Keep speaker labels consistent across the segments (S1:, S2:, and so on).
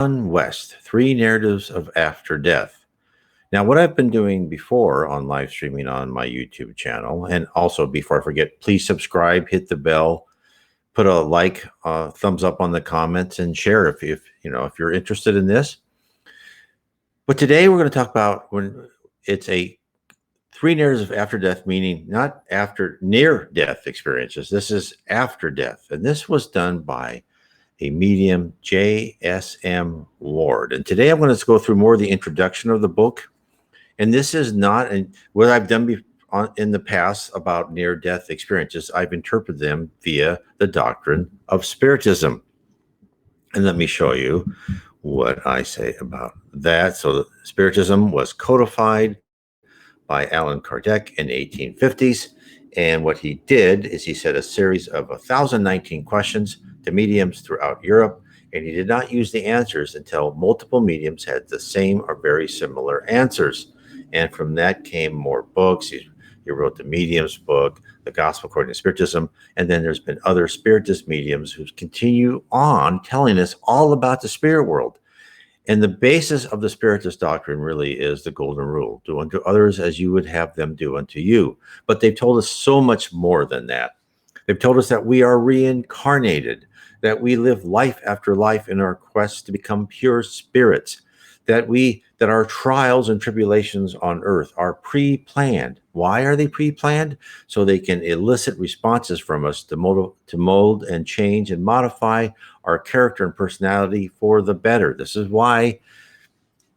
S1: West, Three Narratives of After Death. Now, what I've been doing before on live streaming on my YouTube channel, and also before I forget, please subscribe, hit the bell, put a like, thumbs up on the comments, and share if you're interested in this. But today we're going to talk about when it's a three narratives of after death, meaning not after near death experiences. This is after death, and this was done by a medium, J.S.M. Ward. And today I'm going to go through more of the introduction of the book. And this is not what I've done in the past about near-death experiences. I've interpreted them via the doctrine of Spiritism. And let me show you what I say about that. So Spiritism was codified by Allan Kardec in the 1850s. And what he did is he set a series of 1,019 questions to mediums throughout Europe, and he did not use the answers until multiple mediums had the same or very similar answers. And from that came more books. He wrote the Medium's book, The Gospel According to Spiritism, and then there's been other Spiritist mediums who continue on telling us all about the spirit world. And the basis of the Spiritist doctrine really is the golden rule: do unto others as you would have them do unto you. But they've told us so much more than that. They've told us that we are reincarnated, that we live life after life in our quest to become pure spirits, that our trials and tribulations on earth are pre-planned. Why are they pre-planned? So they can elicit responses from us to mold and change and modify our character and personality for the better. This is why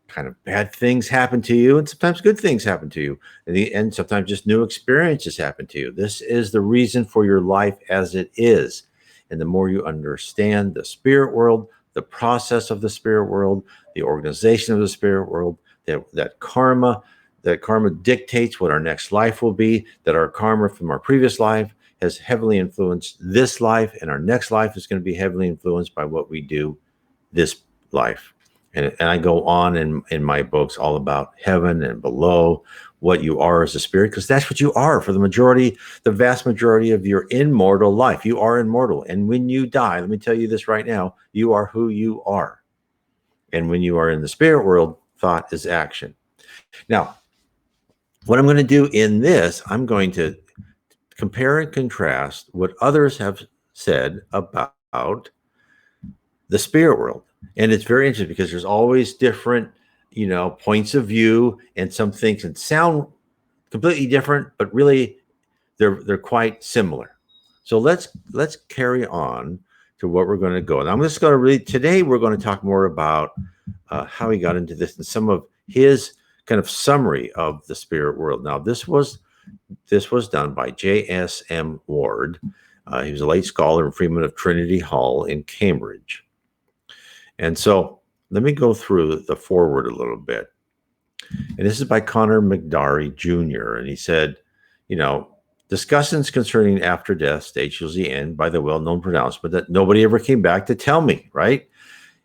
S1: kind of bad things happen to you, and sometimes good things happen to you, and sometimes just new experiences happen to you. This is the reason for your life as it is. And the more you understand the spirit world, the process of the spirit world, the organization of the spirit world, that karma dictates what our next life will be, that our karma from our previous life has heavily influenced this life, and our next life is going to be heavily influenced by what we do this life. And I go on in my books all about heaven and below, what you are as a spirit, because that's what you are for the vast majority of your immortal life. You are immortal. And when you die, let me tell you this right now, you are who you are. And when you are in the spirit world, thought is action. Now, what I'm going to do in this, I'm going to compare and contrast what others have said about the spirit world. And it's very interesting because there's always different, points of view, and some things can sound completely different, but really they're quite similar. So let's carry on to what we're going to go. And I'm just going to read today. We're going to talk more about how he got into this and some of his kind of summary of the spirit world. Now, this was done by J.S.M. Ward. He was a late scholar and Freeman of Trinity Hall in Cambridge. And so let me go through the foreword a little bit. And this is by Connor McDarry Jr. And he said, discussions concerning after death stage usually end by the well-known pronouncement that nobody ever came back to tell me, right?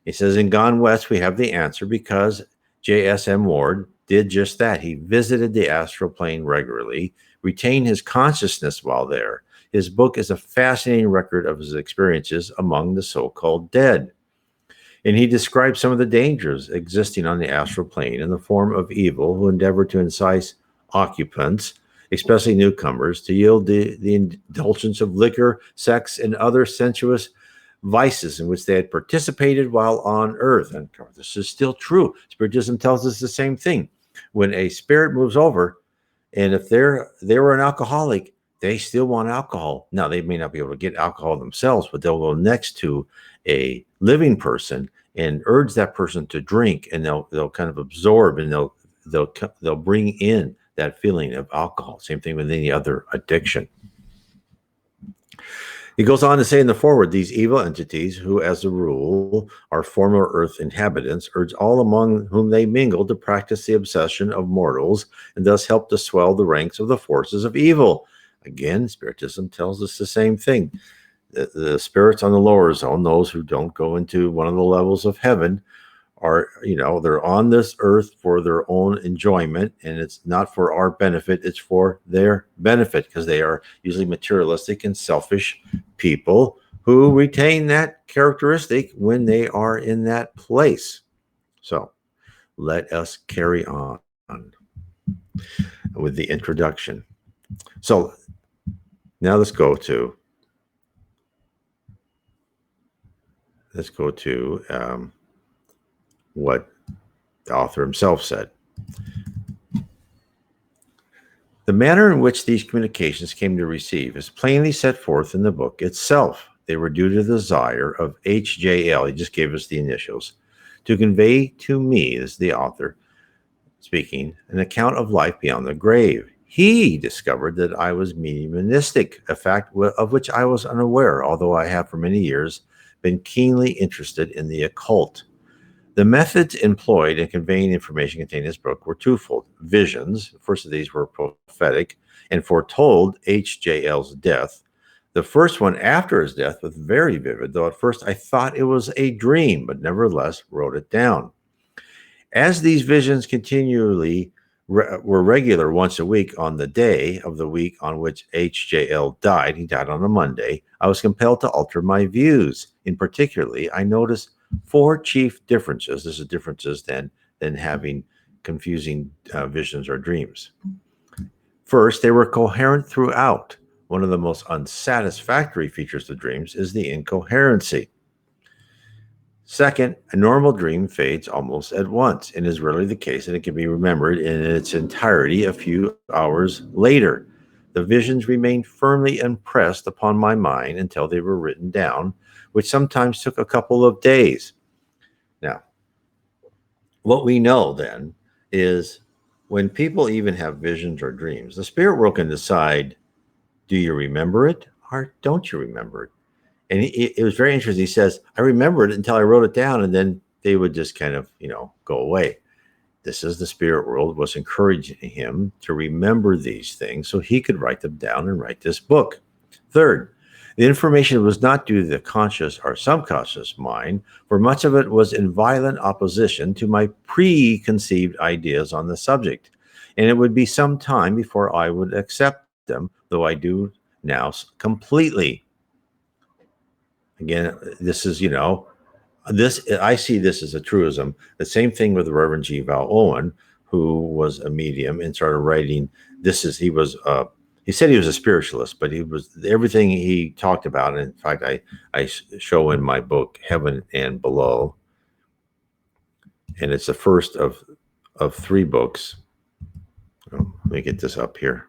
S1: He says, in Gone West, we have the answer because J.S.M. Ward did just that. He visited the astral plane regularly, retained his consciousness while there. His book is a fascinating record of his experiences among the so-called dead. And he describes some of the dangers existing on the astral plane in the form of evil who endeavor to incite occupants, especially newcomers, to yield the indulgence of liquor, sex, and other sensuous vices in which they had participated while on earth. And this is still true. Spiritism tells us the same thing. When a spirit moves over, and if they were an alcoholic, they still want alcohol. Now, they may not be able to get alcohol themselves, but they'll go next to a living person and urge that person to drink, and they'll kind of absorb, and they'll bring in that feeling of alcohol. Same thing with any other addiction. He goes on to say in the foreword, these evil entities, who as a rule are former earth inhabitants, urge all among whom they mingle to practice the obsession of mortals, and thus help to swell the ranks of the forces of evil. Again, Spiritism tells us the same thing. The spirits on the lower zone, those who don't go into one of the levels of heaven, are, they're on this earth for their own enjoyment, and it's not for our benefit, it's for their benefit, because they are usually materialistic and selfish people who retain that characteristic when they are in that place. So let us carry on with the introduction. So now let's go to what the author himself said. The manner in which these communications came to receive is plainly set forth in the book itself. They were due to the desire of H.J.L., he just gave us the initials, to convey to me, as the author speaking, an account of life beyond the grave. He discovered that I was mediumistic, a fact of which I was unaware, although I have for many years been keenly interested in the occult. The methods employed in conveying information contained in this book were twofold. Visions, the first of these were prophetic and foretold H.J.L.'s death. The first one after his death was very vivid, though at first I thought it was a dream, but nevertheless wrote it down. As these visions continually were regular once a week on the day of the week on which H.J.L. died, he died on a Monday, I was compelled to alter my views. In particularly, I noticed 4 chief differences. This is differences than having confusing visions or dreams. First, they were coherent throughout. One of the most unsatisfactory features of dreams is the incoherency. Second, a normal dream fades almost at once and is rarely the case, and it can be remembered in its entirety a few hours later. The visions remained firmly impressed upon my mind until they were written down, which sometimes took a couple of days. Now, what we know then is when people even have visions or dreams, the spirit world can decide, do you remember it or don't you remember it? And it was very interesting. He says, I remembered it until I wrote it down, and then they would just kind of, go away. This is the spirit world was encouraging him to remember these things so he could write them down and write this book. Third, the information was not due to the conscious or subconscious mind, for much of it was in violent opposition to my preconceived ideas on the subject. And it would be some time before I would accept them, though I do now completely. Again, this is, I see this as a truism. The same thing with the Reverend G. Val Owen, who was a medium and started writing. He said he was a spiritualist, but he was everything he talked about. And in fact, I show in my book, Heaven and Below. And it's the first of 3 books. Let me get this up here.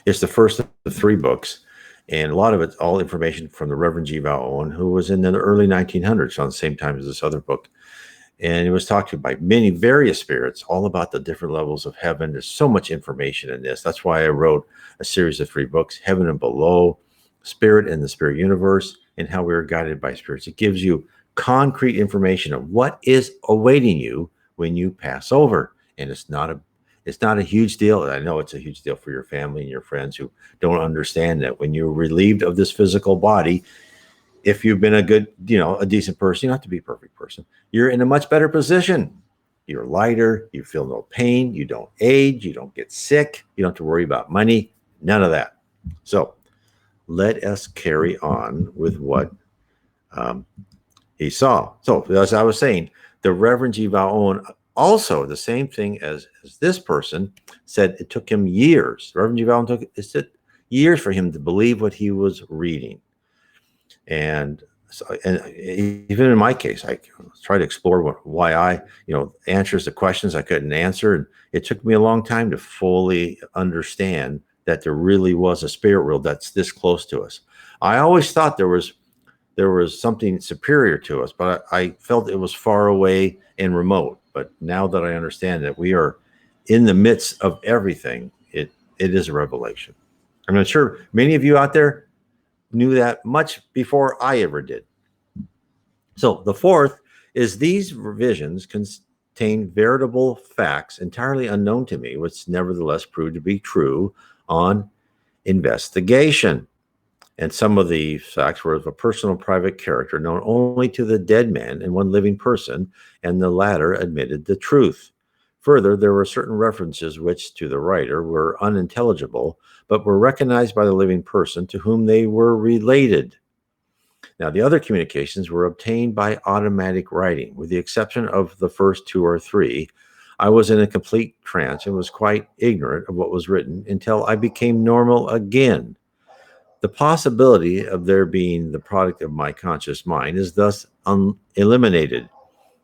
S1: It's the first of 3 books, and a lot of it's all information from the Reverend G. Val Owen, who was in the early 1900s, on the same time as this other book. And it was talked to by many various spirits, all about the different levels of heaven. There's so much information in this. That's why I wrote a series of 3 books, Heaven and Below, Spirit and the Spirit Universe, and How We Are Guided by Spirits. It gives you concrete information of what is awaiting you when you pass over. And it's not a huge deal. I know it's a huge deal for your family and your friends who don't understand that when you're relieved of this physical body, if you've been a good, a decent person, you don't have to be a perfect person, you're in a much better position. You're lighter, you feel no pain, you don't age, you don't get sick, you don't have to worry about money, none of that. So let us carry on with what he saw. So as I was saying, the Reverend G. Val Owen, also the same thing as this person, said it took him years. Reverend G. Val Owen took years for him to believe what he was reading. And even in my case, I tried to explore why I, answers to questions I couldn't answer. And it took me a long time to fully understand that there really was a spirit world that's this close to us. I always thought there was something superior to us, but I felt it was far away and remote. But now that I understand that we are in the midst of everything, it is a revelation. I'm not sure many of you out there knew that much before I ever did. So the fourth is these visions contain veritable facts entirely unknown to me, which nevertheless proved to be true on investigation. And some of the facts were of a personal private character known only to the dead man and one living person, and the latter admitted the truth. Further, there were certain references which, to the writer, were unintelligible, but were recognized by the living person to whom they were related. Now, the other communications were obtained by automatic writing, with the exception of the first two or three. I was in a complete trance and was quite ignorant of what was written until I became normal again. The possibility of their being the product of my conscious mind is thus eliminated.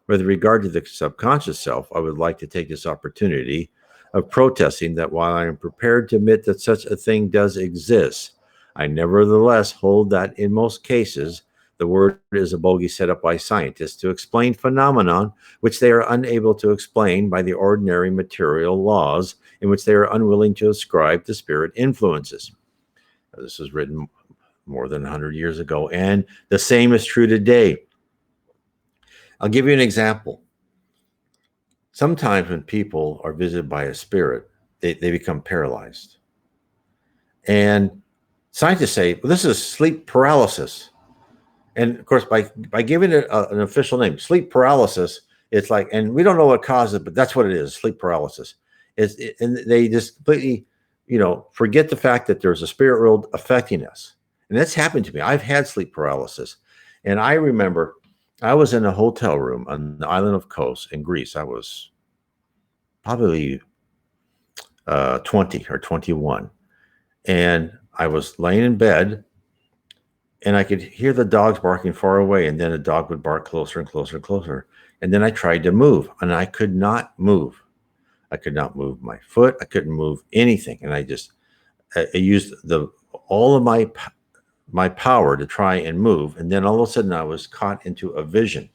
S1: With regard to the subconscious self, I would like to take this opportunity of protesting that while I am prepared to admit that such a thing does exist, I nevertheless hold that in most cases, the word is a bogey set up by scientists to explain phenomenon which they are unable to explain by the ordinary material laws in which they are unwilling to ascribe to spirit influences. This was written more than 100 years ago, and the same is true today. I'll give you an example. Sometimes when people are visited by a spirit, they become paralyzed. And scientists say, well, this is sleep paralysis. And of course, by giving it an official name, sleep paralysis, it's like, and we don't know what causes it, but that's what it is, sleep paralysis. And they just completely, forget the fact that there's a spirit world affecting us. And that's happened to me. I've had sleep paralysis. And I remember I was in a hotel room on the island of Kos in Greece. I was probably 20 or 21. And I was laying in bed and I could hear the dogs barking far away. And then a dog would bark closer and closer and closer. And then I tried to move and I could not move. I could not move my foot. I couldn't move anything. And I used all of my power to try and move. And then all of a sudden I was caught into a vision.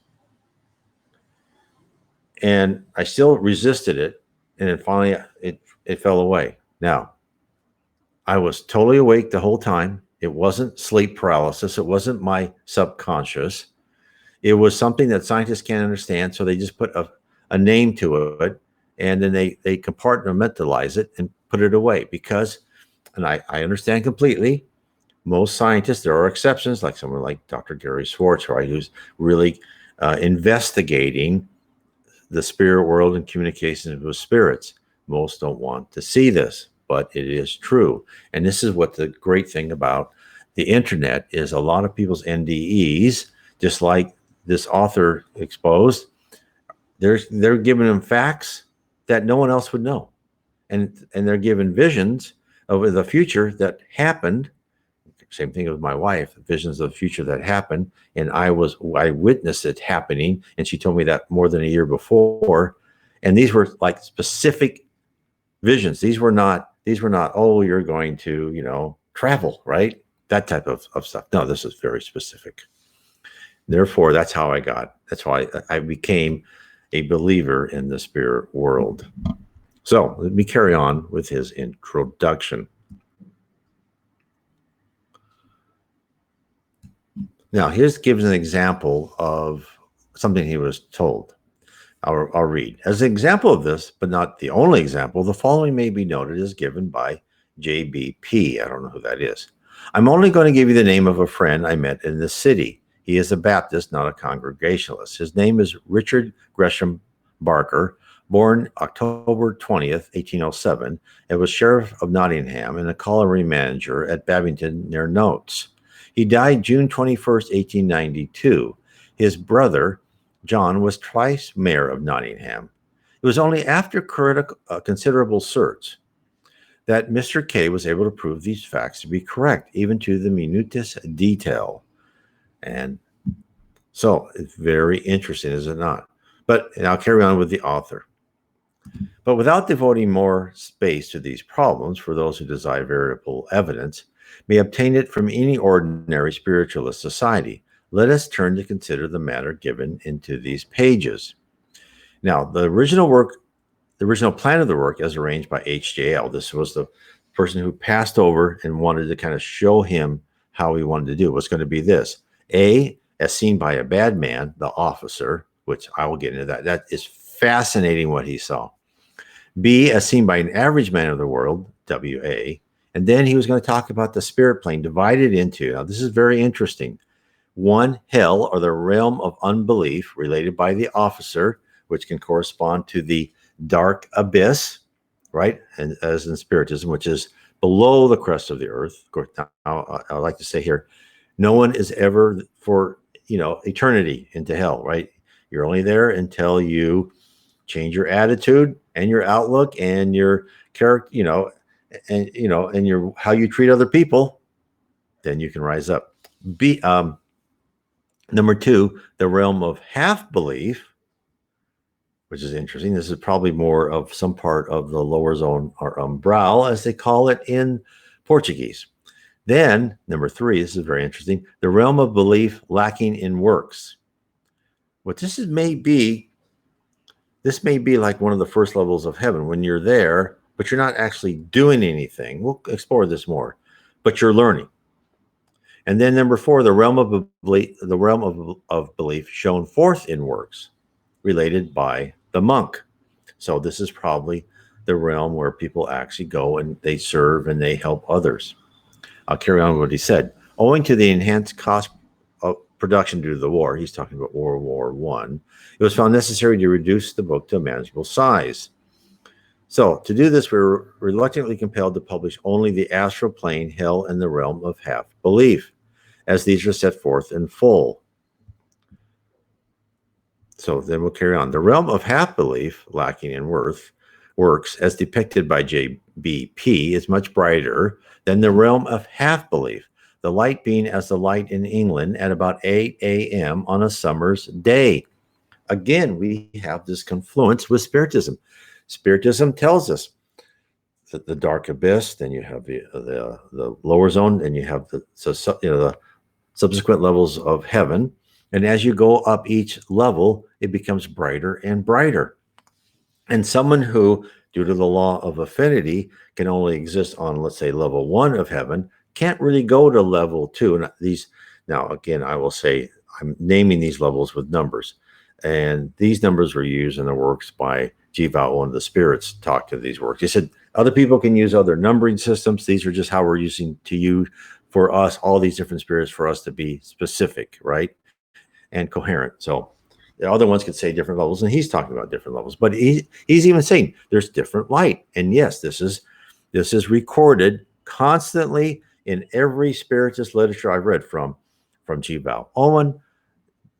S1: And I still resisted it. And then finally it fell away. Now, I was totally awake the whole time. It wasn't sleep paralysis. It wasn't my subconscious. It was something that scientists can't understand. So they just put a name to it. And then they compartmentalize it and put it away because, and I understand completely, most scientists, there are exceptions, like someone like Dr. Gary Schwartz, right, who's really investigating the spirit world and communications with spirits. Most don't want to see this, but it is true. And this is what the great thing about the internet is. A lot of people's NDEs, just like this author exposed, they're giving them facts that no one else would know. And they're given visions of the future that happened. Same thing with my wife, visions of the future that happened. And I witnessed it happening. And she told me that more than a year before. And these were like specific visions. These were not, oh, you're going to, travel, right? That type of stuff. No, this is very specific. Therefore, that's why I became a believer in the spirit world. So let me carry on with his introduction. Now, gives an example of something he was told. I'll read. As an example of this, but not the only example, the following may be noted as given by JBP. I don't know who that is. I'm only going to give you the name of a friend I met in the city. He is a Baptist, not a Congregationalist. His name is Richard Gresham Barker, born October 20th, 1807, and was Sheriff of Nottingham and a colliery manager at Babington near Notes. He died June 21st, 1892. His brother, John, was twice mayor of Nottingham. It was only after considerable search that Mr. K was able to prove these facts to be correct, even to the minutest detail. And so it's very interesting, is it not? But I'll carry on with the author. But without devoting more space to these problems, for those who desire verifiable evidence may obtain it from any ordinary spiritualist society, let us turn to consider the matter given into these pages. Now, the original plan of the work as arranged by HJL, this was the person who passed over and wanted to kind of show him how he wanted to do, was going to be this. A, as seen by a bad man, the officer, which I will get into that. That is fascinating what he saw. B, as seen by an average man of the world, WA. And then he was going to talk about the spirit plane divided into, now this is very interesting, one, hell, or the realm of unbelief related by the officer, which can correspond to the dark abyss, right? And as in Spiritism, which is below the crust of the earth. Of course, now I like to say here, no one is ever for eternity into hell, right? You're only there until you change your attitude and your outlook and your character, and your how you treat other people. Then you can rise up. Number two, the realm of half belief, which is interesting. This is probably more of some part of the lower zone or umbral, as they call it in Portuguese. Then, number three, this is very interesting, the realm of belief lacking in works. What this may be like one of the first levels of heaven when you're there, but you're not actually doing anything. We'll explore this more, but you're learning. And then number four, the realm of belief shown forth in works, related by the monk. So this is probably the realm where people actually go and they serve and they help others. I'll carry on with what he said. Owing to the enhanced cost of production due to the war, he's talking about World War I, it was found necessary to reduce the book to a manageable size. So to do this, we were reluctantly compelled to publish only the astral plane, hell, and the realm of half belief, as these are set forth in full. So then we'll carry on. The realm of half belief, lacking in works, as depicted by JBP, is much brighter than the realm of half belief, the light being as the light in England at about 8 a.m. on a summer's day. Again, we have this confluence with Spiritism. Spiritism tells us that the dark abyss, then you have the lower zone, and you have the subsequent levels of heaven. And as you go up each level, it becomes brighter and brighter. And someone who, due to the law of affinity, can only exist on, let's say, level 1 of heaven, can't really go to level 2. And now, again, I will say I'm naming these levels with numbers. And these numbers were used in the works by Jiva, one of the spirits, talked to these works. He said, other people can use other numbering systems. These are just how we're using to you, for us, all these different spirits, for us to be specific, right? And coherent. So the other ones could say different levels, and he's talking about different levels. But he's even saying there's different light. And yes, this is recorded constantly in every spiritist literature I've read, from G. Val Owen,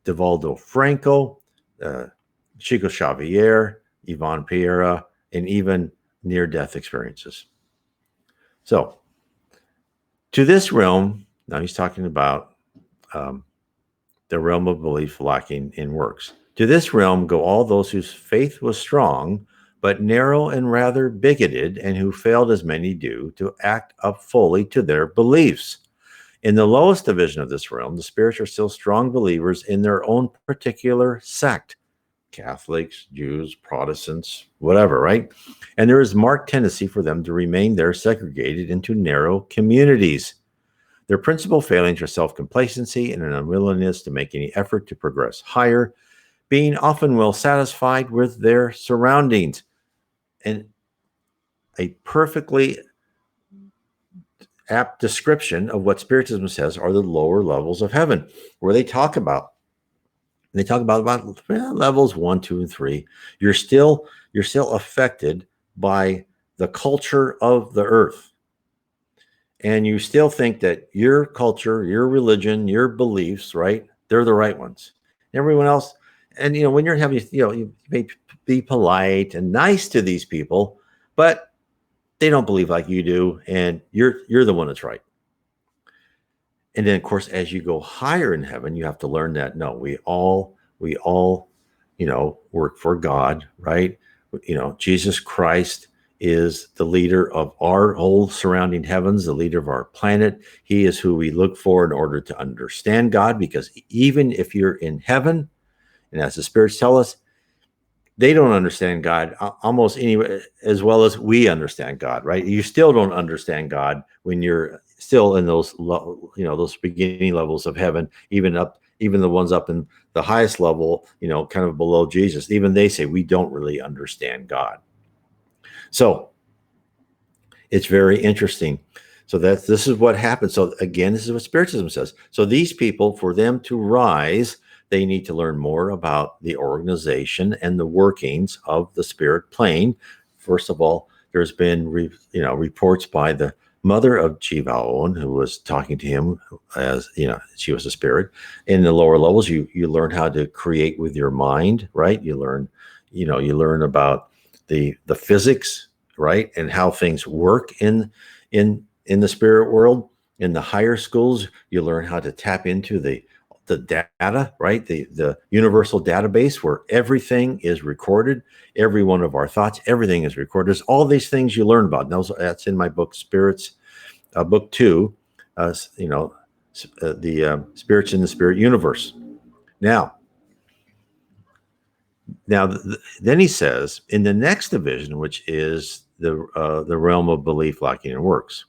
S1: Divaldo Franco, Chico Xavier, Yvonne Pereira, and even near-death experiences. So to this realm, now he's talking about the realm of belief lacking in works. To this realm go all those whose faith was strong, but narrow and rather bigoted, and who failed, as many do, to act up fully to their beliefs. In the lowest division of this realm, the spirits are still strong believers in their own particular sect. Catholics, Jews, Protestants, whatever, right? And there is marked tendency for them to remain there segregated into narrow communities. Their principal failings are self-complacency and an unwillingness to make any effort to progress higher, being often well satisfied with their surroundings. And a perfectly apt description of what Spiritism says are the lower levels of heaven, where they talk about levels 1, 2, and 3. You're still affected by the culture of the earth. And you still think that your culture, your religion, your beliefs, right, they're the right ones. Everyone else, and when you're having, you may be polite and nice to these people, but they don't believe like you do, and you're the one that's right. And then, of course, as you go higher in heaven, you have to learn that no, we all work for God, right? Jesus Christ is the leader of our whole surrounding heavens, the leader of our planet. He is who we look for in order to understand God, because even if you're in heaven, and as the spirits tell us, they don't understand God almost anyway as well as we understand God, right? You still don't understand God when you're still in those beginning levels of heaven, even the ones up in the highest level, kind of below Jesus. Even they say we don't really understand God. So it's very interesting. So this is what happens. So again, this is what Spiritism says. So these people, for them to rise They need to learn more about the organization and the workings of the spirit plane. First of all, there's been reports by the mother of Jivaon, who was talking to him as she was a spirit. In the lower levels, you learn how to create with your mind, right? You learn about the physics, right, and how things work in the spirit world. In the higher schools, you learn how to tap into the data, right? The universal database where everything is recorded, every one of our thoughts, everything is recorded. There's all these things you learn about. That's in my book, Spirits, book 2, the spirits in the spirit universe. Now, then he says in the next division, which is the realm of belief, liking, and works.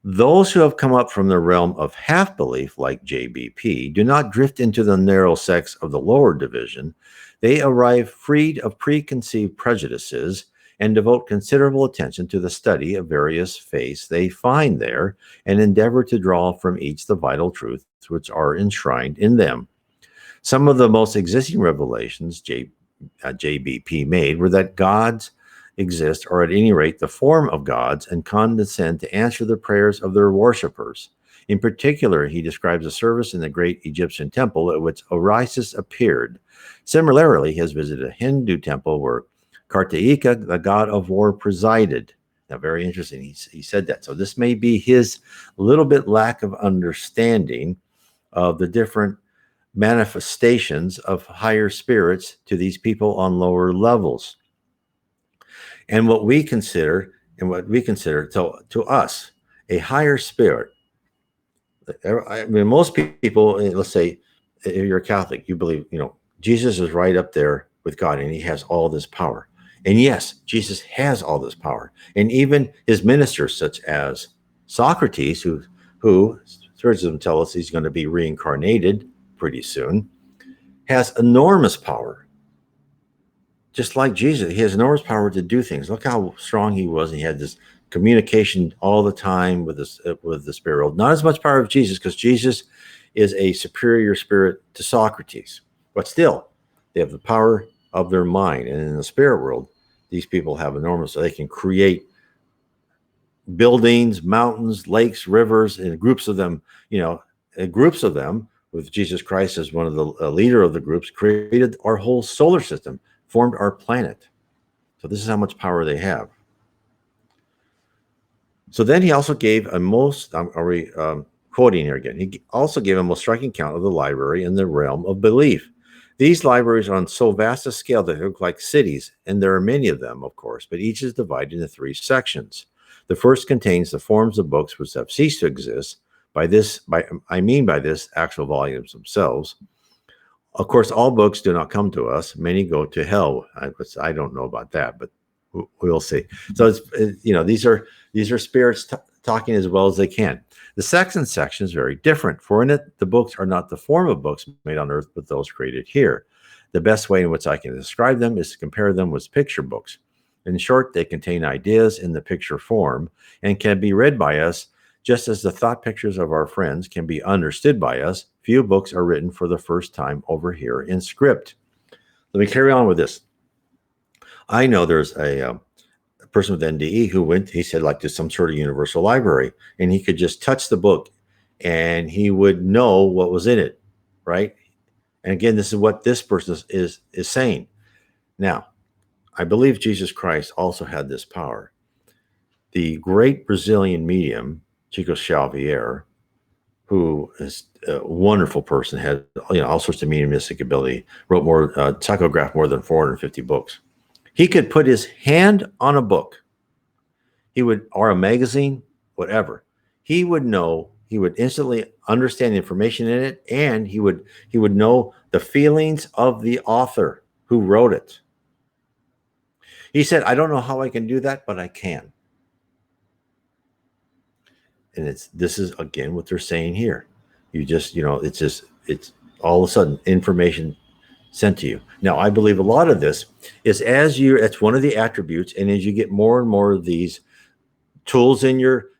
S1: Those who have come up from the realm of half belief, like JBP, do not drift into the narrow sects of the lower division. They arrive freed of preconceived prejudices and devote considerable attention to the study of various faiths they find there and endeavor to draw from each the vital truths which are enshrined in them. Some of the most existing revelations JBP made were that gods exist, or at any rate the form of gods, and condescend to answer the prayers of their worshippers. In particular, he describes a service in the great Egyptian temple at which Osiris appeared. Similarly, he has visited a Hindu temple where Kartika, the god of war, presided. Now, very interesting. He said that. So this may be his little bit lack of understanding of the different manifestations of higher spirits to these people on lower levels. And what we consider to us a higher spirit. I mean, most people, let's say if you're a Catholic, you believe, Jesus is right up there with God and he has all this power. And yes, Jesus has all this power. And even his ministers, such as Socrates, who Spiritism tells us he's going to be reincarnated pretty soon, has enormous power. Just like Jesus, he has enormous power to do things. Look how strong he was. And he had this communication all the time with the spirit world. Not as much power of Jesus, because Jesus is a superior spirit to Socrates. But still, they have the power of their mind. And in the spirit world, these people have enormous, so they can create buildings, mountains, lakes, rivers, and groups of them, with Jesus Christ as one of the leader of the groups, created our whole solar system, formed our planet. So this is how much power they have. So then he also gave quoting here again, he also gave a most striking account of the library in the realm of belief. These libraries are on so vast a scale that they look like cities, and there are many of them, of course, but each is divided into 3 sections. The first contains the forms of books which have ceased to exist. By this, actual volumes themselves. Of course, all books do not come to us. Many go to hell. I don't know about that, but we'll see. So these are spirits talking as well as they can. The second section is very different. For in it, the books are not the form of books made on earth, but those created here. The best way in which I can describe them is to compare them with picture books. In short, they contain ideas in the picture form and can be read by us. Just as the thought pictures of our friends can be understood by us, few books are written for the first time over here in script. Let me carry on with this. I know there's a person with NDE who went, he said, like to some sort of universal library, and he could just touch the book and he would know what was in it, right? And again, this is what this person is saying. Now, I believe Jesus Christ also had this power. The great Brazilian medium, Chico Xavier, who is a wonderful person, had all sorts of mediumistic ability, wrote psychographed more than 450 books. He could put his hand on a book, or a magazine, whatever. He would know, he would instantly understand the information in it, and he would know the feelings of the author who wrote it. He said, I don't know how I can do that, but I can. And this is again what they're saying here. You just, it's all of a sudden information sent to you. Now, I believe a lot of this is that's one of the attributes. And as you get more and more of these tools in your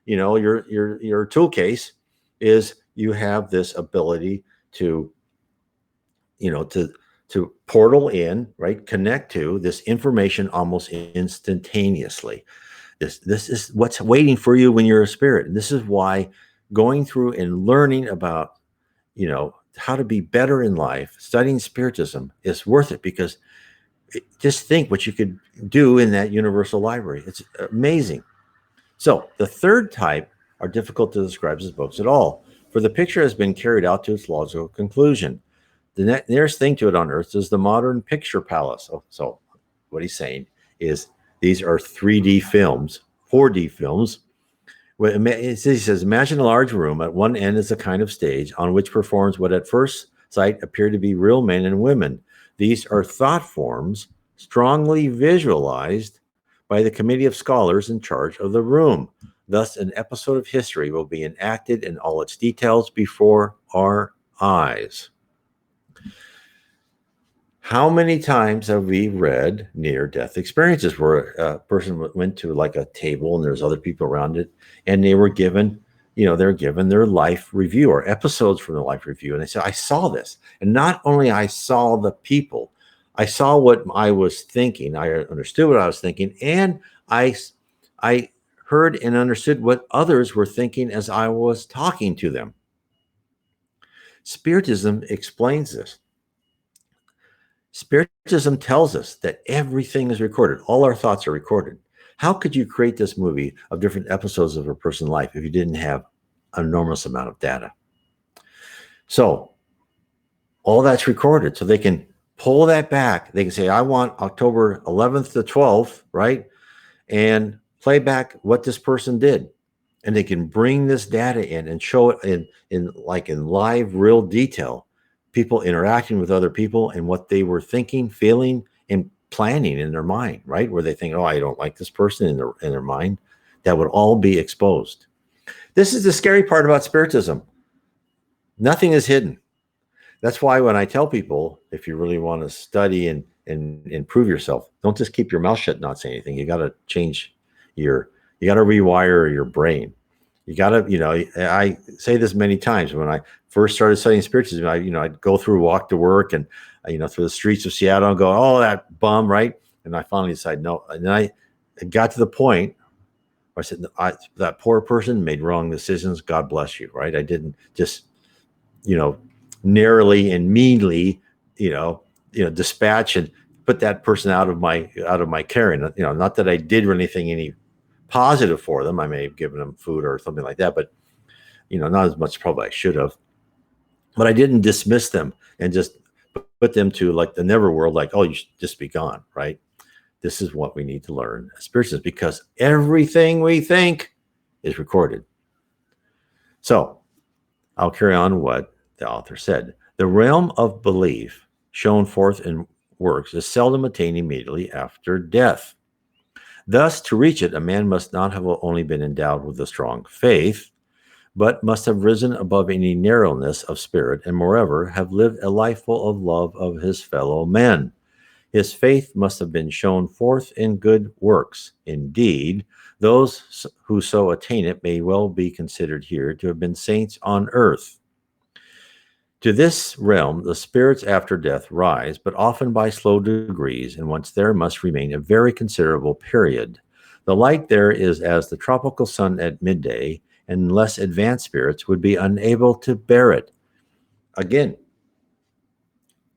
S1: tool case, is you have this ability to to portal in, right? Connect to this information almost instantaneously. This is what's waiting for you when you're a spirit. And this is why going through and learning about, how to be better in life, studying Spiritism is worth it, because just think what you could do in that universal library. It's amazing. So the third type are difficult to describe as books at all, for the picture has been carried out to its logical conclusion. The nearest thing to it on Earth is the modern picture palace. So what he's saying is these are 3D films, 4D films. He says, imagine a large room. At one end is a kind of stage on which performs what at first sight appear to be real men and women. These are thought forms strongly visualized by the committee of scholars in charge of the room. Thus, an episode of history will be enacted in all its details before our eyes. How many times have we read near-death experiences where a person went to like a table and there's other people around it, and they were given, they're given their life review or episodes from the life review, and they said, I saw this. And not only I saw the people, I saw what I was thinking, I understood what I was thinking, and I heard and understood what others were thinking as I was talking to them. Spiritism explains this. Spiritism tells us that everything is recorded. All our thoughts are recorded. How could you create this movie of different episodes of a person's life if you didn't have an enormous amount of data? So all that's recorded. So they can pull that back. They can say, I want October 11th to 12th, right? And play back what this person did. And they can bring this data in and show it in live, real detail. People interacting with other people and what they were thinking, feeling, and planning in their mind, right? Where they think, oh, I don't like this person in their mind. That would all be exposed. This is the scary part about Spiritism. Nothing is hidden. That's why when I tell people, if you really want to study and improve yourself, don't just keep your mouth shut, not say anything. You got to change you got to rewire your brain. You got to, I say this many times. When I first started studying Spiritism, I'd go through, walk to work, and, through the streets of Seattle and go, oh, that bum, right? And I finally decided, no. And then I got to the point where I said, that poor person made wrong decisions. God bless you, right? I didn't just, narrowly and meanly, dispatch and put that person out of my care. And, not that I did anything any positive for them. I may have given them food or something like that, but not as much probably I should have. But I didn't dismiss them and just put them to like the never world, like, oh, you should just be gone, right? This is what we need to learn as Spiritism, because everything we think is recorded. So I'll carry on what the author said. The realm of belief shown forth in works is seldom attained immediately after death. Thus, to reach it, a man must not have only been endowed with a strong faith, but must have risen above any narrowness of spirit, and moreover, have lived a life full of love of his fellow men. His faith must have been shown forth in good works. Indeed, those who so attain it may well be considered here to have been saints on earth. To this realm, the spirits after death rise, but often by slow degrees, and once there must remain a very considerable period. The light there is as the tropical sun at midday, and less advanced spirits would be unable to bear it. Again,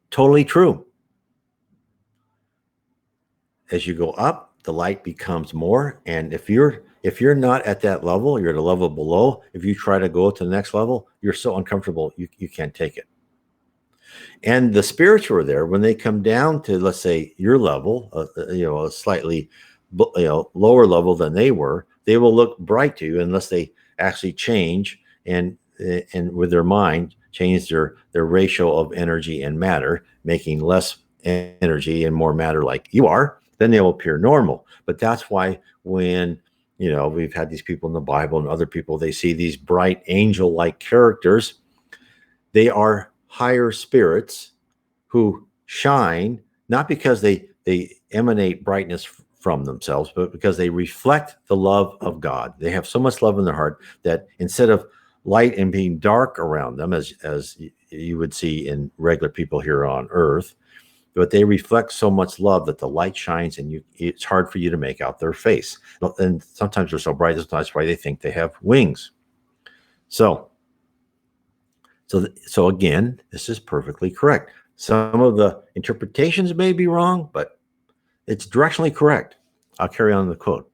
S1: totally true. As you go up, the light becomes more, and if you're not at that level, you're at a level below. If you try to go to the next level, you're so uncomfortable you can't take it. And the spirits who are there, when they come down to, let's say, your level, a slightly lower level than they were, they will look bright to you unless they actually change and with their mind change their ratio of energy and matter, making less energy and more matter like you are. Then they will appear normal. But that's why when we've had these people in the Bible and other people, they see these bright angel-like characters. They are higher spirits who shine, not because they emanate brightness from themselves, but because they reflect the love of God. They have so much love in their heart that instead of light and being dark around them, as you would see in regular people here on Earth, but they reflect so much love that the light shines and it's hard for you to make out their face. And sometimes they're so bright, that's why they think they have wings. So again, this is perfectly correct. Some of the interpretations may be wrong, but it's directionally correct. I'll carry on the quote.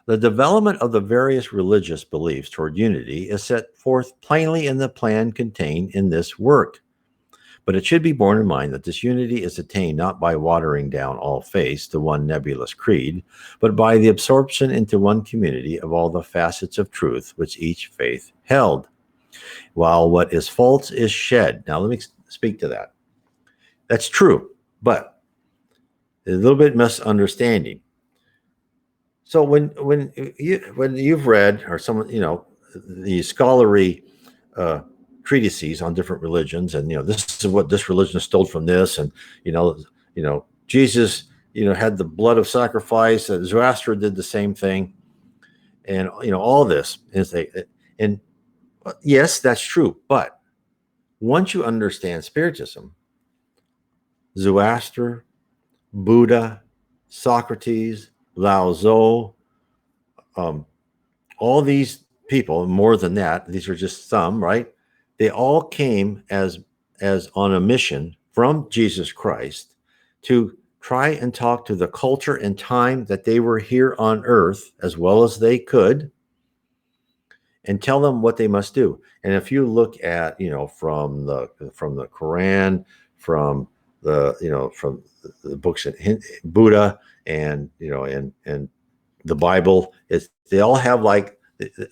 S1: The development of the various religious beliefs toward unity is set forth plainly in the plan contained in this work. But it should be borne in mind that this unity is attained not by watering down all faiths to one nebulous creed, but by the absorption into one community of all the facets of truth which each faith held, while what is false is shed. Now, let me speak to that. That's true, but a little bit misunderstanding. So when you've read, or someone, the scholarly treatises on different religions, and this is what this religion stole from this, and Jesus had the blood of sacrifice, Zoroaster did the same thing, and all this is and yes, that's true, but once you understand Spiritism, Zoroaster, Buddha, Socrates, Lao Tzu, all these people, more than that, these are just some, right? They all came as on a mission from Jesus Christ to try and talk to the culture and time that they were here on earth as well as they could, and tell them what they must do. And if you look at, from the Quran, from the books in Buddha, and and the Bible, they all have, like,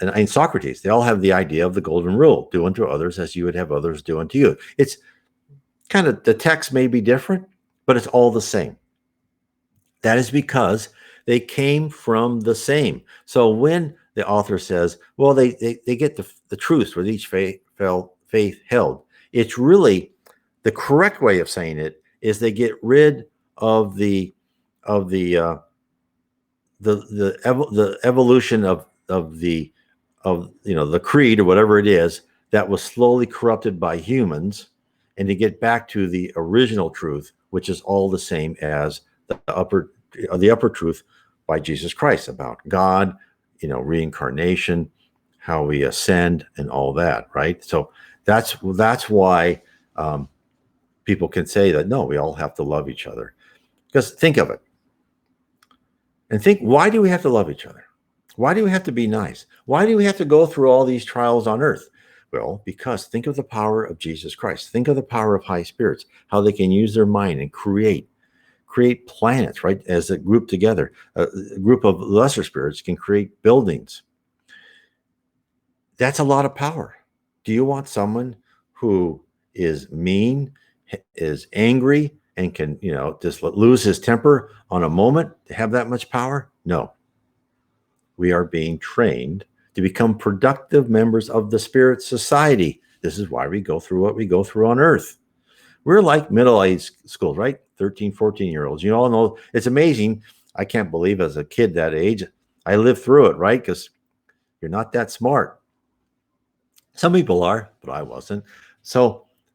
S1: and Socrates, they all have the idea of the golden rule: do unto others as you would have others do unto you. It's kind of, the text may be different, but it's all the same. That is because they came from the same. So when the author says, well, they get the truth with each faith held, it's really, the correct way of saying it is they get rid of the evolution of the creed or whatever it is that was slowly corrupted by humans, and to get back to the original truth, which is all the same as the upper truth by Jesus Christ about God, reincarnation, how we ascend, and all that, right? So that's why people can say that, no, we all have to love each other. Because think of it. And think, why do we have to love each other? Why do we have to be nice? Why do we have to go through all these trials on earth? Well, because think of the power of Jesus Christ. Think of the power of high spirits, how they can use their mind and create planets, right? As a group together. A group of lesser spirits can create buildings. That's a lot of power. Do you want someone who is mean, is angry, and can, just lose his temper on a moment to have that much power? No. We are being trained to become productive members of the spirit society. This is why we go through what we go through on earth. We're like middle-aged schools, right? 13, 14-year-olds. You all know, it's amazing. I can't believe as a kid that age, I lived through it, right? Because you're not that smart. Some people are, but I wasn't.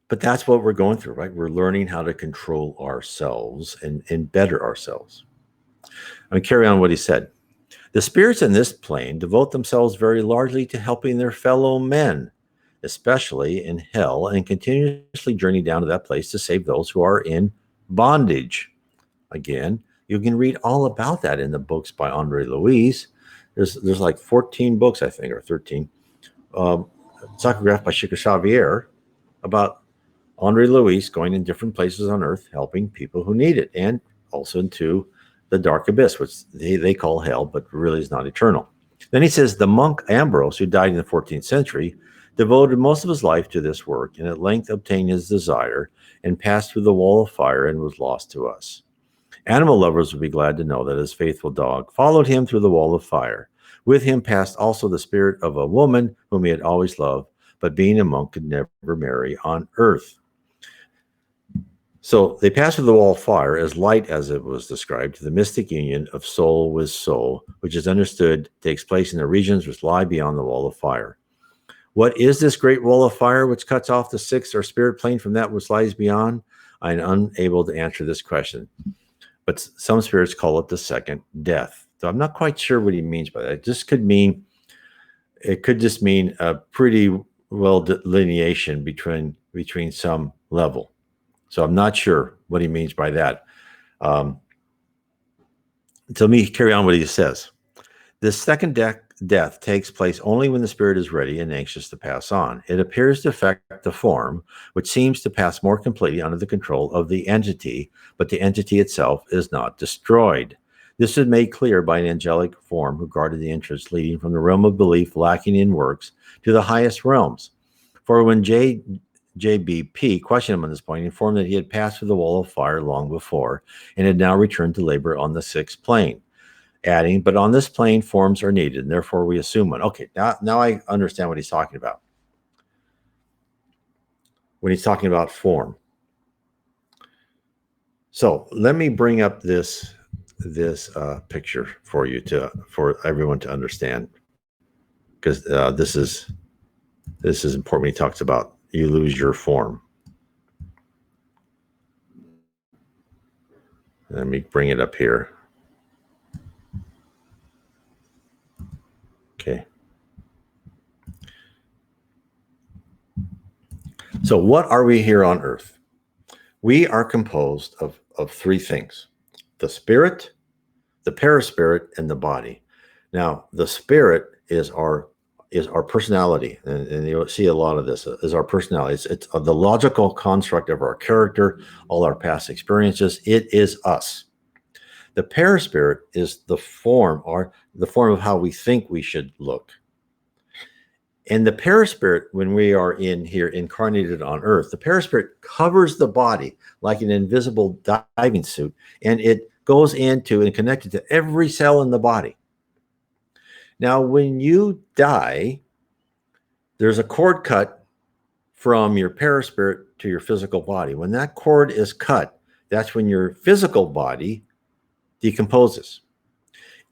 S1: But that's what we're going through, right? We're learning how to control ourselves and better ourselves. I'm going to carry on what he said. The spirits in this plane devote themselves very largely to helping their fellow men, especially in hell, and continuously journey down to that place to save those who are in bondage. Again, you can read all about that in the books by Andre Louis. There's like 14 books, I think, or 13, psychographed by Chico Xavier, about Andre Louis going in different places on earth, helping people who need it, and also into the dark abyss, which they call hell, but really is not eternal. Then he says, the monk Ambrose, who died in the 14th century, devoted most of his life to this work, and at length obtained his desire, and passed through the wall of fire, and was lost to us. Animal lovers will be glad to know that his faithful dog followed him through the wall of fire. With him passed also the spirit of a woman whom he had always loved, but being a monk could never marry on earth. So they passed through the wall of fire, as light as it was described, to the mystic union of soul with soul, which is understood takes place in the regions which lie beyond the wall of fire. What is this great wall of fire which cuts off the sixth or spirit plane from that which lies beyond? I am unable to answer this question, but some spirits call it the second death. So I'm not quite sure what he means by that. It could just mean a pretty well delineation between some level. So I'm not sure what he means by that. So let me carry on what he says. The second death takes place only when the spirit is ready and anxious to pass on. It appears to affect the form, which seems to pass more completely under the control of the entity, but the entity itself is not destroyed. This is made clear by an angelic form who guarded the entrance leading from the realm of belief lacking in works to the highest realms. For when JBP questioned him on this point, he informed that he had passed through the wall of fire long before and had now returned to labor on the sixth plane. Adding, but on this plane, forms are needed, and therefore we assume one. Okay, now I understand what he's talking about. When he's talking about form. So let me bring up this picture for you for everyone to understand, because this is important when he talks about you lose your form. Let me bring it up here. Okay. So what are we here on Earth? We are composed of three things: the spirit, the perispirit, and the body. Now, the spirit is our personality, and you'll see a lot of this is our personality. It's the logical construct of our character, all our past experiences. It is us. The perispirit is the form of how we think we should look. And the perispirit, when we are in here incarnated on Earth, the perispirit covers the body like an invisible diving suit, and it goes into and connected to every cell in the body. Now, when you die, there's a cord cut from your perispirit to your physical body. When that cord is cut, that's when your physical body decomposes.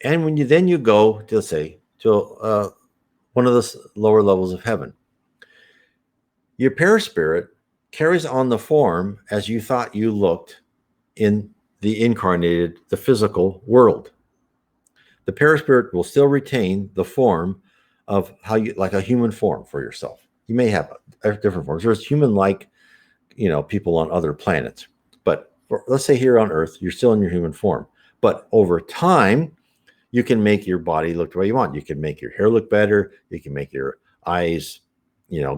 S1: And when you go to, say, to one of the lower levels of heaven, your perispirit carries on the form as you thought you looked in the physical world. The perispirit will still retain the form of how you, like a human form for yourself. You may have different forms. There's human-like, people on other planets. But let's say here on Earth, you're still in your human form. But over time, you can make your body look the way you want. You can make your hair look better. You can make your eyes,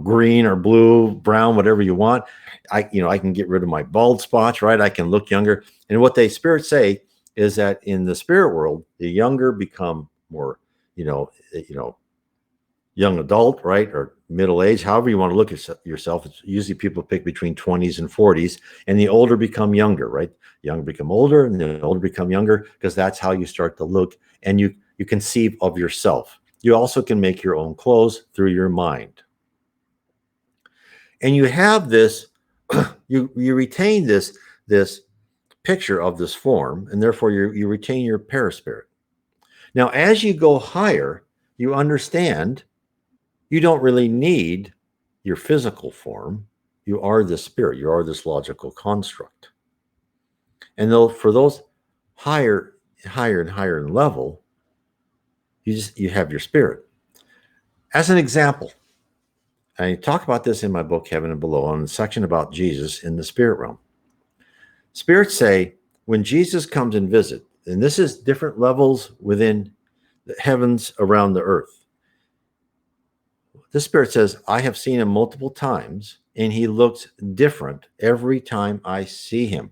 S1: green or blue, brown, whatever you want. I can get rid of my bald spots, right? I can look younger. And what spirits say is that in the spirit world, the younger become more, young adult, right? Or middle age, however you want to look at yourself. It's usually people pick between 20s and 40s, and the older become younger, right? Younger become older, and the older become younger, because that's how you start to look, and you conceive of yourself. You also can make your own clothes through your mind. And you have this, you retain this picture of this form, and therefore you retain your perispirit. Now, as you go higher, you understand you don't really need your physical form. You are the spirit. You are this logical construct. And for those higher and higher in level, you have your spirit. As an example, I talk about this in my book, Heaven and Below, on the section about Jesus in the spirit realm. Spirits say when Jesus comes and visits, and this is different levels within the heavens around the earth. This spirit says, I have seen him multiple times, and he looks different every time I see him.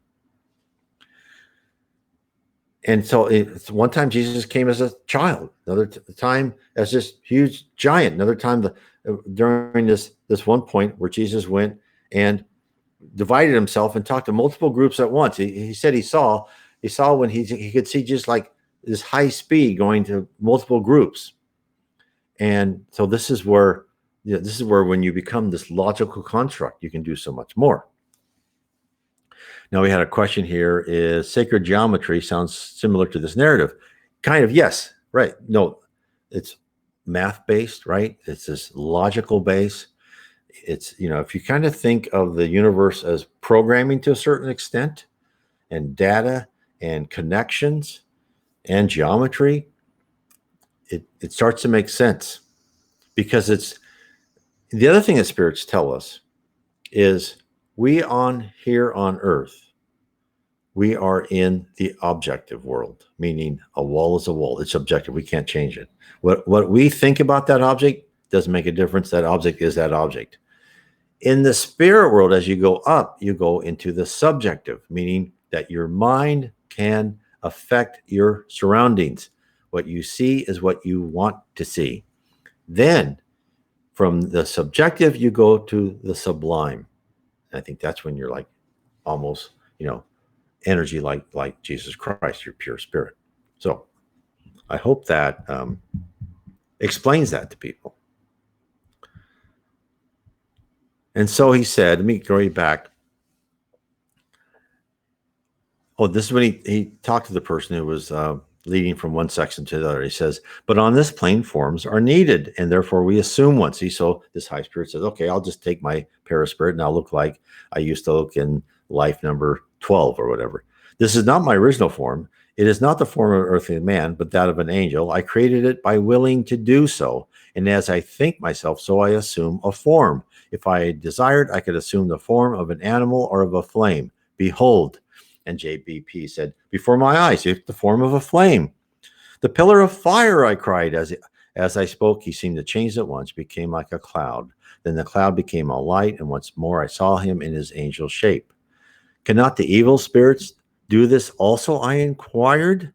S1: And so it's one time Jesus came as a child, another time as this huge giant, another time during this one point where Jesus went and divided himself and talked to multiple groups at once. He said he saw when he could see just like this high speed going to multiple groups. And so this is where when you become this logical construct, you can do so much more. Now, we had a question here. Is sacred geometry sounds similar to this narrative? Kind of, yes. Right. No, it's math based, right? It's this logical base. It's, if you kind of think of the universe as programming to a certain extent, and data and connections and geometry, it starts to make sense, because it's the other thing that spirits tell us is we on here on earth, we are in the objective world, meaning a wall is a wall. It's objective. We can't change it. What we think about that object doesn't make a difference. That object is that object. In the spirit world, as you go up, you go into the subjective, meaning that your mind can affect your surroundings. What you see is what you want to see. Then from the subjective, you go to the sublime. I think that's when you're like almost, energy like Jesus Christ, your pure spirit. So I hope that explains that to people. And so he said, let me go back. Oh, this is when he talked to the person who was leading from one section to the other. He says, but on this plane, forms are needed, and therefore we assume one. See, so this high spirit says, okay, I'll just take my perispirit and I'll look like I used to look in life number 12 or whatever. This is not my original form. It is not the form of an earthly man, but that of an angel. I created it by willing to do so. And as I think myself, so I assume a form. If I desired, I could assume the form of an animal or of a flame. Behold, and JBP said, before my eyes, it's the form of a flame. The pillar of fire, I cried. As I spoke, he seemed to change at once, became like a cloud. Then the cloud became a light, and once more I saw him in his angel shape. Cannot the evil spirits do this also? I inquired.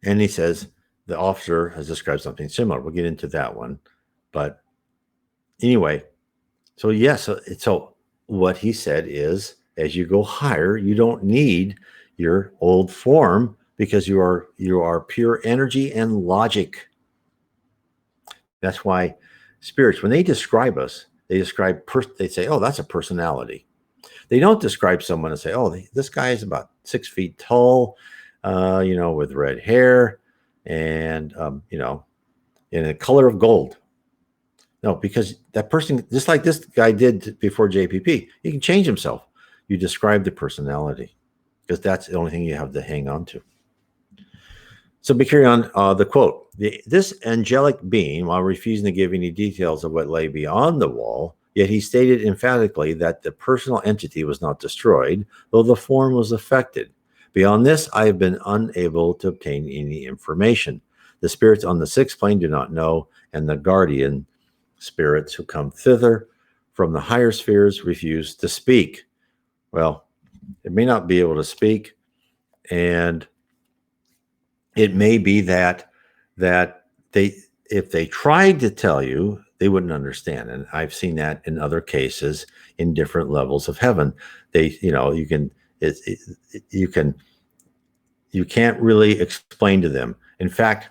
S1: And he says, the officer has described something similar. We'll get into that one. But anyway, so yes, so what he said is, as you go higher, you don't need your old form, because you are pure energy and logic. That's why spirits, when they describe us, they say, oh, that's a personality. They don't describe someone and say, oh, this guy is about 6 feet tall, with red hair and, in the color of gold. No, because that person, just like this guy did before JPP, he can change himself. You describe the personality, because that's the only thing you have to hang on to. So we carry on the quote. This angelic being, while refusing to give any details of what lay beyond the wall, yet he stated emphatically that the personal entity was not destroyed, though the form was affected. Beyond this, I have been unable to obtain any information. The spirits on the sixth plane do not know, and the guardian spirits who come thither from the higher spheres refuse to speak. Well, it may not be able to speak, and it may be that if they tried to tell you, they wouldn't understand. And I've seen that in other cases in different levels of heaven. You can't really explain to them. In fact,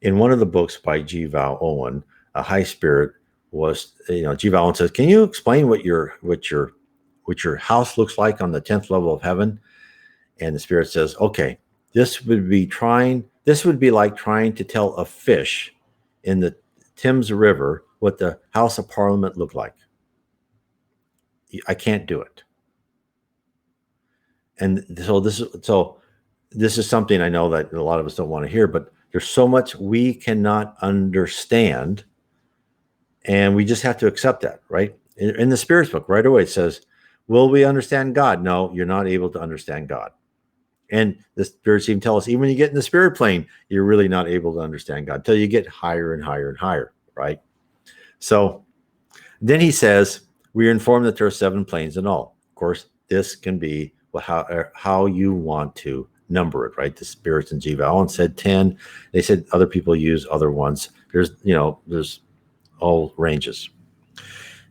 S1: in one of the books by G. Val Owen, a high spirit was, G. Val Owen says, can you explain what your house looks like on the 10th level of heaven? And the spirit says, okay, this would be like trying to tell a fish in the Thames River what the House of Parliament looked like. I can't do it. And so this is something I know that a lot of us don't want to hear, but there's so much we cannot understand, and we just have to accept that, right? In the Spirit's book, right away, it says, will we understand God? No, you're not able to understand God. And the spirits even tell us, even when you get in the spirit plane, you're really not able to understand God until you get higher and higher and higher, right? So then he says, we are informed that there are 7 planes in all. Of course, this can be how you want to number it, right? The spirits in G. Val said 10. They said other people use other ones. There's all ranges.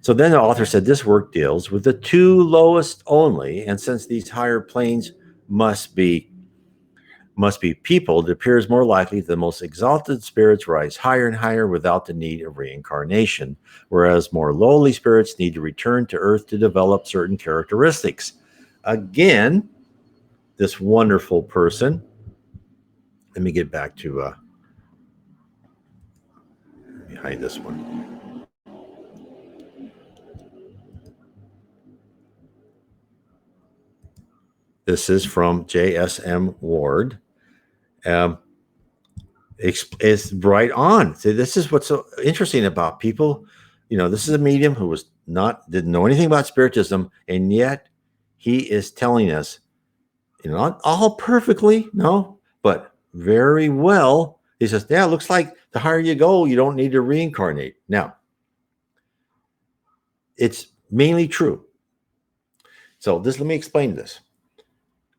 S1: So then the author said, this work deals with the 2 lowest only, and since these higher planes must be peopled, it appears more likely the most exalted spirits rise higher and higher without the need of reincarnation, whereas more lowly spirits need to return to earth to develop certain characteristics. Again, this wonderful person, let me get back to behind this one. This is from J.S.M. Ward. Um, it's right on. So this is what's so interesting about people. This is a medium who didn't know anything about Spiritism, and yet he is telling us, not all perfectly, no, but very well. He says, yeah, it looks like the higher you go, you don't need to reincarnate. Now, it's mainly true. So let me explain this.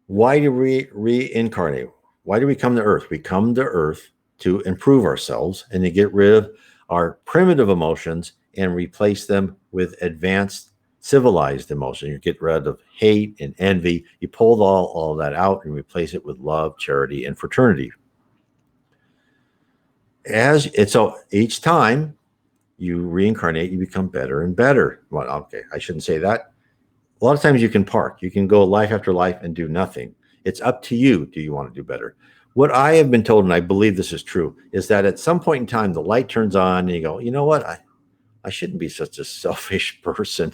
S1: Why do we reincarnate? Why do we come to Earth? We come to Earth to improve ourselves and to get rid of our primitive emotions and replace them with advanced civilized emotion. You get rid of hate and envy. You pull all that out and replace it with love, charity, and fraternity. So each time you reincarnate, you become better and better. Well, okay, I shouldn't say that. A lot of times you can park. You can go life after life and do nothing. It's up to you. Do you want to do better? What I have been told, and I believe this is true, is that at some point in time, the light turns on and you go, you know what? I shouldn't be such a selfish person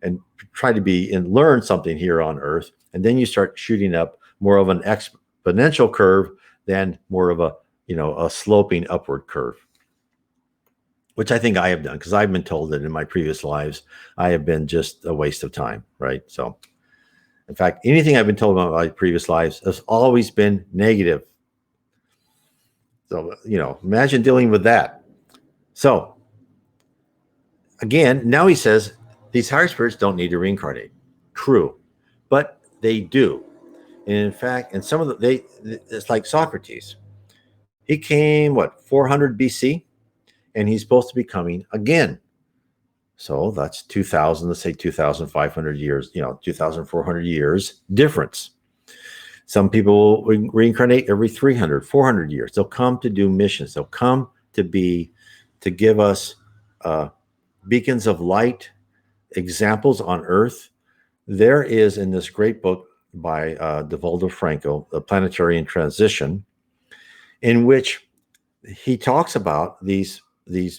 S1: and try to be and learn something here on Earth. And then you start shooting up more of an exponential curve than more of a sloping upward curve, which I think I have done because I've been told that in my previous lives, I have been just a waste of time, right? So, in fact, anything I've been told about my previous lives has always been negative. So, imagine dealing with that. So, again, now he says these higher spirits don't need to reincarnate. True, but they do. And in fact, and some of it's like Socrates. He came, 400 BC? And he's supposed to be coming again. So that's 2,000, let's say 2,500 years, 2,400 years difference. Some people will reincarnate every 300, 400 years. They'll come to do missions. They'll come to give us beacons of light, examples on Earth. There is in this great book by Divaldo Franco, The Planetary in Transition, in which he talks about these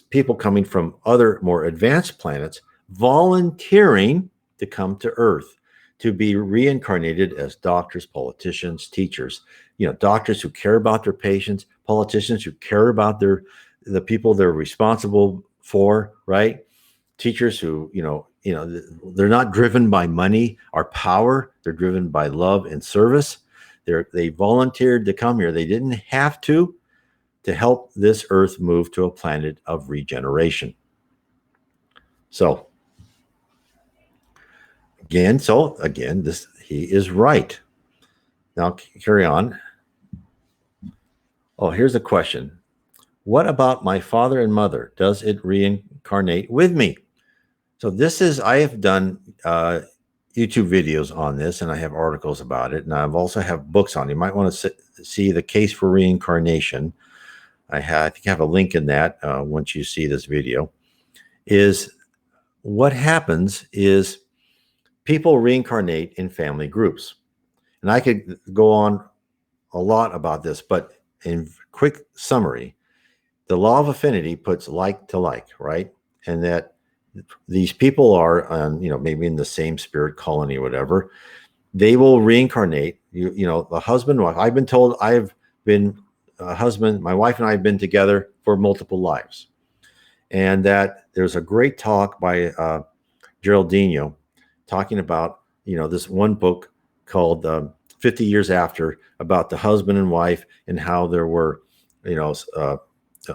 S1: people coming from other more advanced planets volunteering to come to Earth to be reincarnated as doctors, politicians, teachers. Doctors who care about their patients, politicians who care about the people they're responsible for, right? Teachers who, they're not driven by money or power. They're driven by love and service. They volunteered to come here. They didn't have to help this Earth move to a planet of regeneration. So again, he is right. Now carry on. Oh, here's a question. What about my father and mother? Does it reincarnate with me? So I have done YouTube videos on this, and I have articles about it, and I've also have books on it. You might want to see The Case for Reincarnation. I think I have a link in that once you see this video. Is what happens is people reincarnate in family groups. And I could go on a lot about this, but in quick summary, the law of affinity puts like to like, right? And that these people are, maybe in the same spirit colony or whatever, they will reincarnate. The husband, wife. I've been told I've been a husband, my wife and I have been together for multiple lives. And that there's a great talk by Geraldino talking about, this one book called 50 Years After, about the husband and wife and how there were,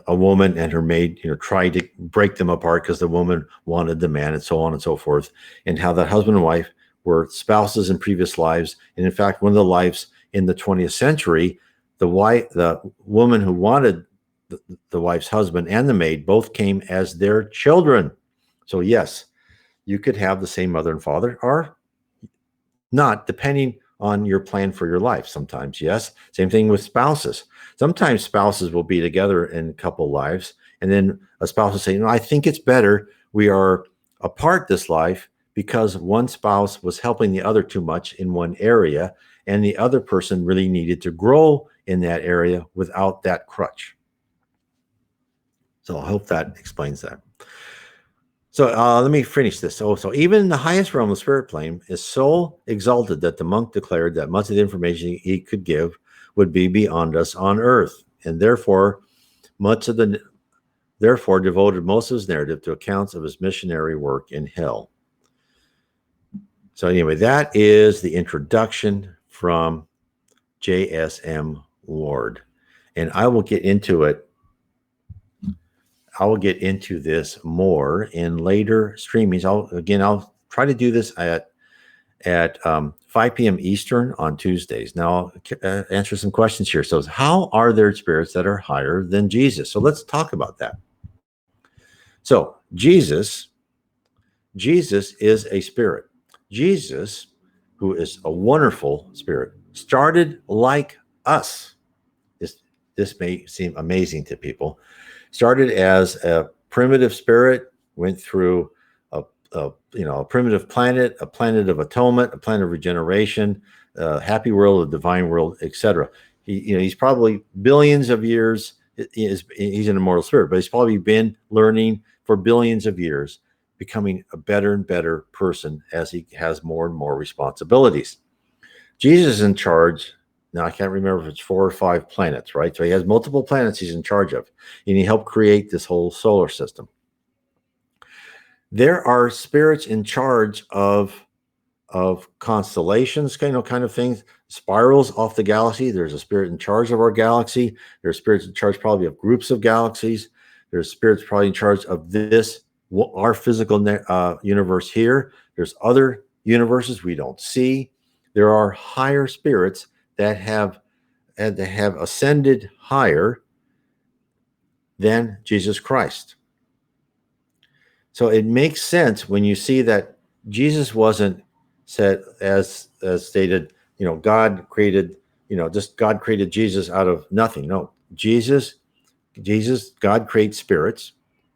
S1: a woman and her maid, tried to break them apart because the woman wanted the man and so on and so forth. And how that husband and wife were spouses in previous lives. And in fact, one of the lives in the 20th century, the woman who wanted the wife's husband and the maid both came as their children. So yes, you could have the same mother and father or not, depending on your plan for your life. Sometimes, yes. Same thing with spouses. Sometimes spouses will be together in a couple lives, and then a spouse will say, I think it's better we are apart this life because one spouse was helping the other too much in one area, and the other person really needed to grow in that area without that crutch. So I hope that explains that. So let me finish this. So even the highest realm of the spirit plane is so exalted that the monk declared that much of the information he could give would be beyond us on earth, and therefore devoted most of his narrative to accounts of his missionary work in hell. So anyway, that is the introduction from J.S.M. Ward, and I will get into it. I will get into this more in later streamings. I'll try to do this at 5 p.m. Eastern on Tuesdays. Now, I'll answer some questions here. So, how are there spirits that are higher than Jesus? So, let's talk about that. So, Jesus is a spirit. Jesus, who is a wonderful spirit, started like us. This may seem amazing to people. Started as a primitive spirit, went through a primitive planet, a planet of atonement, a planet of regeneration, happy world, a divine world, etc. He's probably billions of years. He's an immortal spirit, but he's probably been learning for billions of years, becoming a better and better person as he has more and more responsibilities. Jesus is in charge. Now, I can't remember if it's 4 or 5 planets, right? So he has multiple planets he's in charge of, and he helped create this whole solar system. There are spirits in charge of constellations, kind of things, spirals off the galaxy. There's a spirit in charge of our galaxy. There's spirits in charge probably of groups of galaxies. There's spirits probably in charge of our physical universe here. There's other universes we don't see. There are higher spirits that have ascended higher than Jesus Christ. So it makes sense when you see that Jesus wasn't said as stated, God created, God created Jesus out of nothing. No, God creates spirits.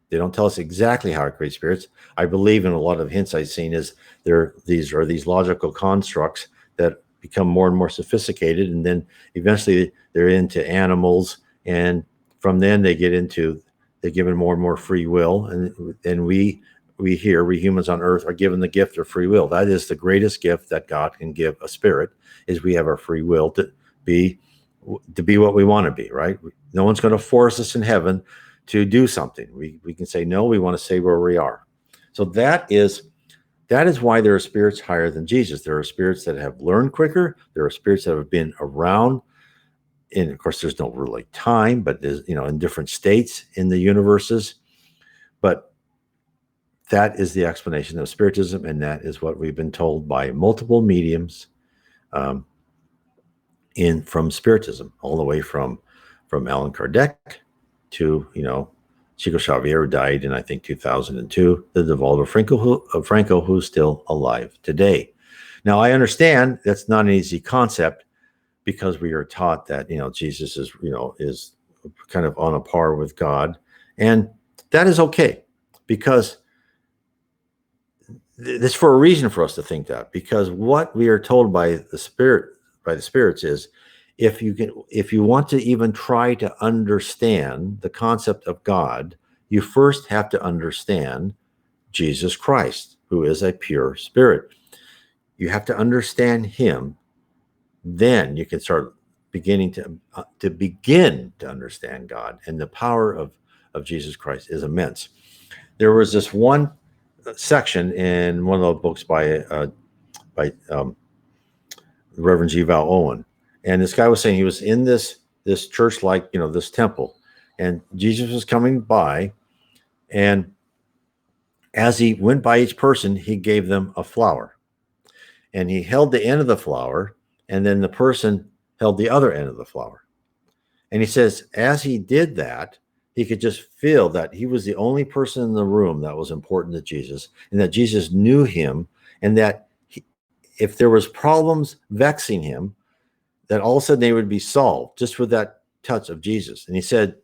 S1: They don't tell us exactly how it creates spirits. I believe in a lot of hints I've seen is these logical constructs that become more and more sophisticated, and then eventually they're into animals, and from then they're given more and more free will, and we humans on earth are given the gift of free will. That is the greatest gift that God can give a spirit, is we have our free will to be what we want to be, right? No one's going to force us in heaven to do something. We can say no, we want to stay where we are. So that is why there are spirits higher than Jesus. There are spirits that have learned quicker. There are spirits that have been around. And of course, there's no really time, but there's, in different states in the universes. But that is the explanation of Spiritism, and that is what we've been told by multiple mediums from Spiritism, all the way from Allan Kardec to Chico Xavier, who died in I think 2002, the Devaldo Franco, who's still alive today. Now, I understand that's not an easy concept, because we are taught that Jesus is kind of on a par with God, and that is okay, because it's for a reason for us to think that, because what we are told by the spirits is, if you want to even try to understand the concept of God, you first have to understand Jesus Christ, who is a pure spirit. You have to understand him, then you can start beginning to begin to understand God, and the power of Jesus Christ is immense. There was this one section in one of the books by Reverend G. Val Owen, and this guy was saying he was in this church, like this temple, and Jesus was coming by, and as he went by each person, he gave them a flower, and he held the end of the flower, and then the person held the other end of the flower. And he says, as he did that, he could just feel that he was the only person in the room that was important to Jesus, and that Jesus knew him, and that if there was problems vexing him, that all of a sudden they would be solved just with that touch of Jesus. And he said,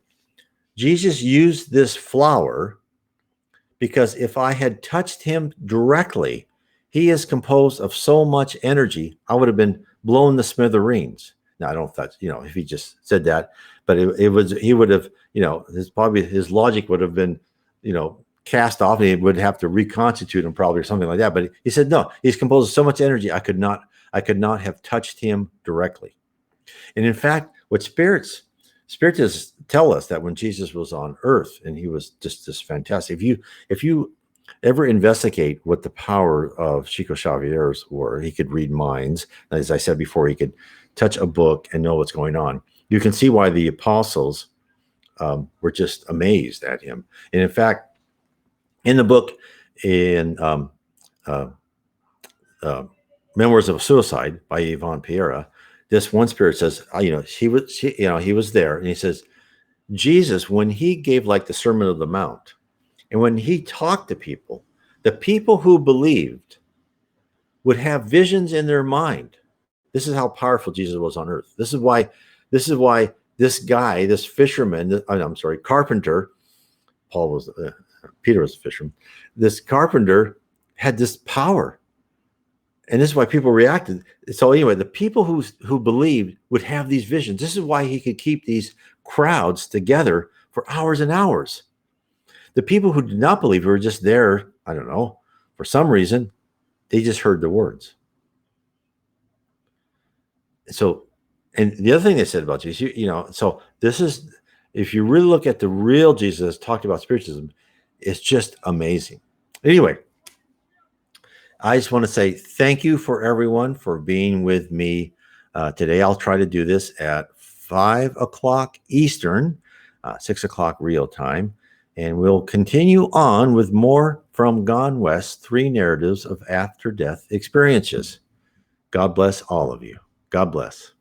S1: Jesus used this flower because if I had touched him directly, he is composed of so much energy, I would have been blown to smithereens. Now, I don't know if that's, if he just said that, but it was, he would have, his logic would have been, cast off, and he would have to reconstitute him probably, or something like that. But he said, no, he's composed of so much energy, I could not have touched him directly. And in fact, what spiritists tell us, that when Jesus was on earth, and he was just this fantastic, if you ever investigate what the power of Chico Xavier's were, he could read minds. As I said before, he could touch a book and know what's going on. You can see why the apostles were just amazed at him. And in fact, in the book, in Memoirs of a Suicide by Yvonne Pereira, this one spirit says, he was there, and he says, Jesus, when he gave like the Sermon of the Mount, and when he talked to people, the people who believed would have visions in their mind. This is how powerful Jesus was on earth. This is why this guy, this fisherman, carpenter, Peter was a fisherman. This carpenter had this power. And this is why people reacted. So anyway, the people who believed would have these visions. This is why he could keep these crowds together for hours and hours. The people who did not believe were just there, I don't know, for some reason, they just heard the words. So, and the other thing they said about Jesus, so this is, if you really look at the real Jesus talked about Spiritism, it's just amazing. Anyway, I just want to say thank you for everyone for being with me today. I'll try to do this at 5 o'clock Eastern, 6 o'clock real time. And we'll continue on with more from Gone West, 3 narratives of after-death experiences. God bless all of you. God bless.